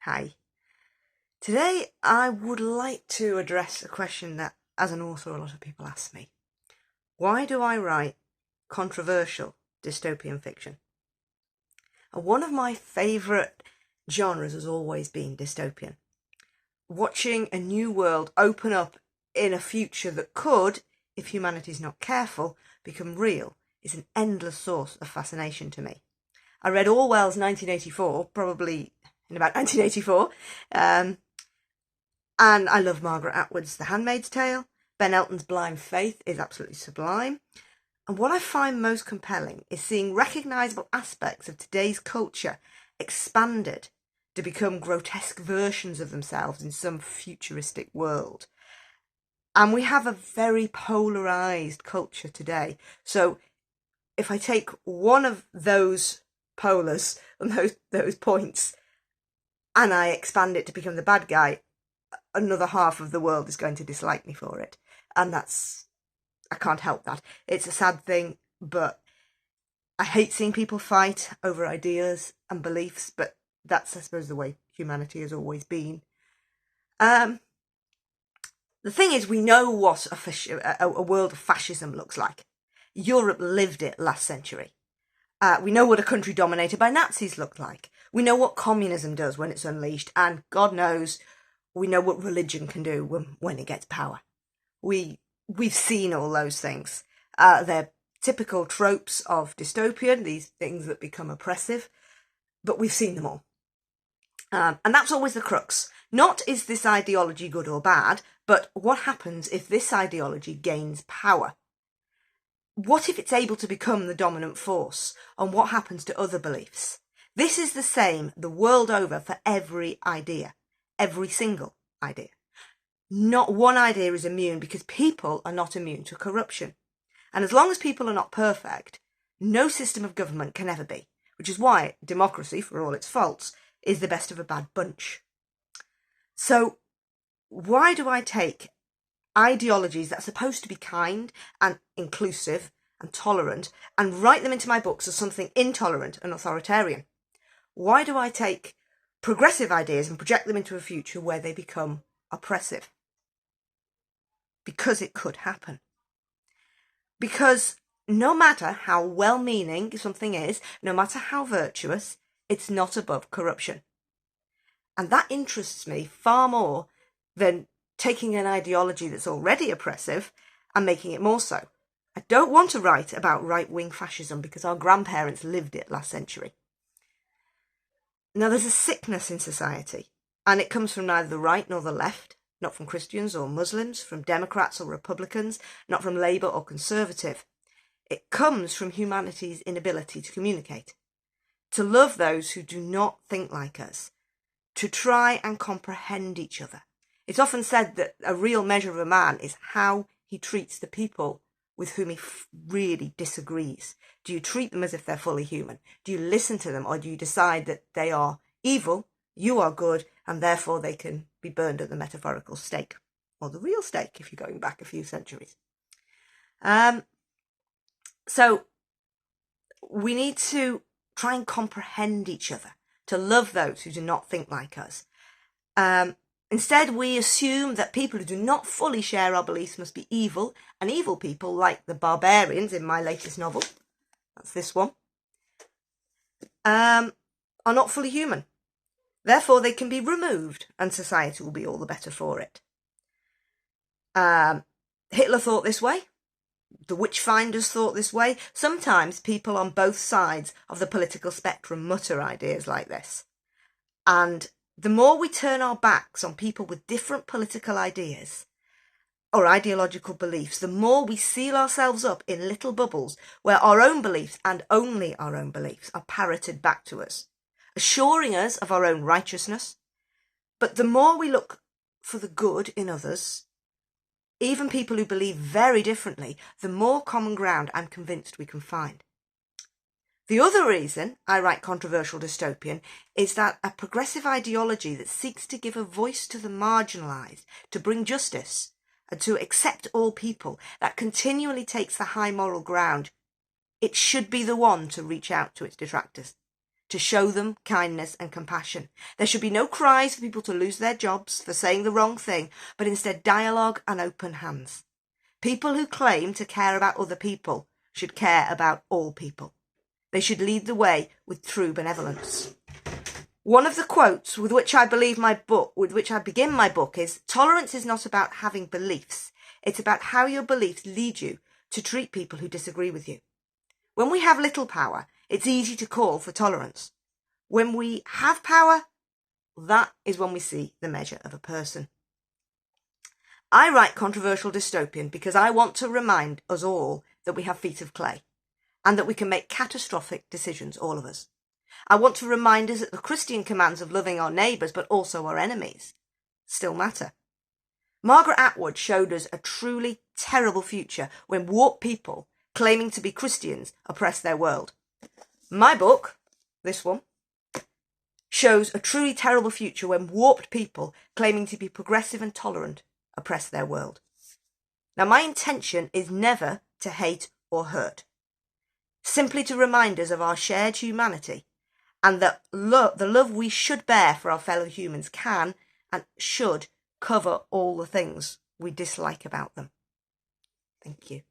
Hi. Today I would like to address a question that, as an author, a lot of people ask me. Why do I write controversial dystopian fiction? And one of my favourite genres has always been dystopian. Watching a new world open up in a future that could, if humanity's not careful, become real is an endless source of fascination to me. I read Orwell's 1984, probably in about 1984, and I love Margaret Atwood's The Handmaid's Tale. Ben Elton's Blind Faith is absolutely sublime. And what I find most compelling is seeing recognisable aspects of today's culture expanded to become grotesque versions of themselves in some futuristic world. And we have a very polarised culture today. So if I take one of those polars and those points and I expand it to become the bad guy, another half of the world is going to dislike me for it. And I can't help that. It's a sad thing, but I hate seeing people fight over ideas and beliefs, but that's, I suppose, the way humanity has always been. The thing is, we know what a world of fascism looks like. Europe lived it last century. We know what a country dominated by Nazis looked like. We know what communism does when it's unleashed, and God knows, we know what religion can do when it gets power. We've seen all those things. They're typical tropes of dystopian, these things that become oppressive, but we've seen them all. And that's always the crux. Not is this ideology good or bad, but what happens if this ideology gains power? What if it's able to become the dominant force? And what happens to other beliefs? This is the same the world over for every idea. Every single idea. Not one idea is immune, because people are not immune to corruption. And as long as people are not perfect, no system of government can ever be, which is why democracy, for all its faults, is the best of a bad bunch. So why do I take ideologies that are supposed to be kind and inclusive and tolerant and write them into my books as something intolerant and authoritarian? Why do I take progressive ideas and project them into a future where they become oppressive? Because it could happen. Because no matter how well-meaning something is, no matter how virtuous, it's not above corruption. And that interests me far more than taking an ideology that's already oppressive and making it more so. I don't want to write about right-wing fascism because our grandparents lived it last century. Now, there's a sickness in society, and it comes from neither the right nor the left, not from Christians or Muslims, from Democrats or Republicans, not from Labour or Conservative. It comes from humanity's inability to communicate, to love those who do not think like us, to try and comprehend each other. It's often said that a real measure of a man is how he treats the people with whom he really disagrees. Do you treat them as if they're fully human? Do you listen to them, or do you decide that they are evil, you are good, and therefore they can be burned at the metaphorical stake, or the real stake if you're going back a few centuries? So we need to try and comprehend each other, to love those who do not think like us. Instead, we assume that people who do not fully share our beliefs must be evil, and evil people, like the barbarians in my latest novel, that's this one, are not fully human. Therefore, they can be removed, and society will be all the better for it. Hitler thought this way. The witchfinders thought this way. Sometimes people on both sides of the political spectrum mutter ideas like this. And the more we turn our backs on people with different political ideas or ideological beliefs, the more we seal ourselves up in little bubbles where our own beliefs, and only our own beliefs, are parroted back to us, assuring us of our own righteousness. But the more we look for the good in others, even people who believe very differently, the more common ground I'm convinced we can find. The other reason I write controversial dystopian is that a progressive ideology that seeks to give a voice to the marginalised, to bring justice, and to accept all people, that continually takes the high moral ground, it should be the one to reach out to its detractors. to show them kindness and compassion. There should be no cries for people to lose their jobs for saying the wrong thing, but instead dialogue and open hands. People who claim to care about other people should care about all people. They should lead the way with true benevolence. One of the quotes with which I begin my book is, "Tolerance is not about having beliefs. It's about how your beliefs lead you to treat people who disagree with you." When we have little power, it's easy to call for tolerance. When we have power, that is when we see the measure of a person. I write controversial dystopian because I want to remind us all that we have feet of clay and that we can make catastrophic decisions, all of us. I want to remind us that the Christian commands of loving our neighbours but also our enemies still matter. Margaret Atwood showed us a truly terrible future when warped people claiming to be Christians oppress their world. My book, this one, shows a truly terrible future when warped people claiming to be progressive and tolerant oppress their world. Now, my intention is never to hate or hurt, simply to remind us of our shared humanity and that the love we should bear for our fellow humans can and should cover all the things we dislike about them. Thank you.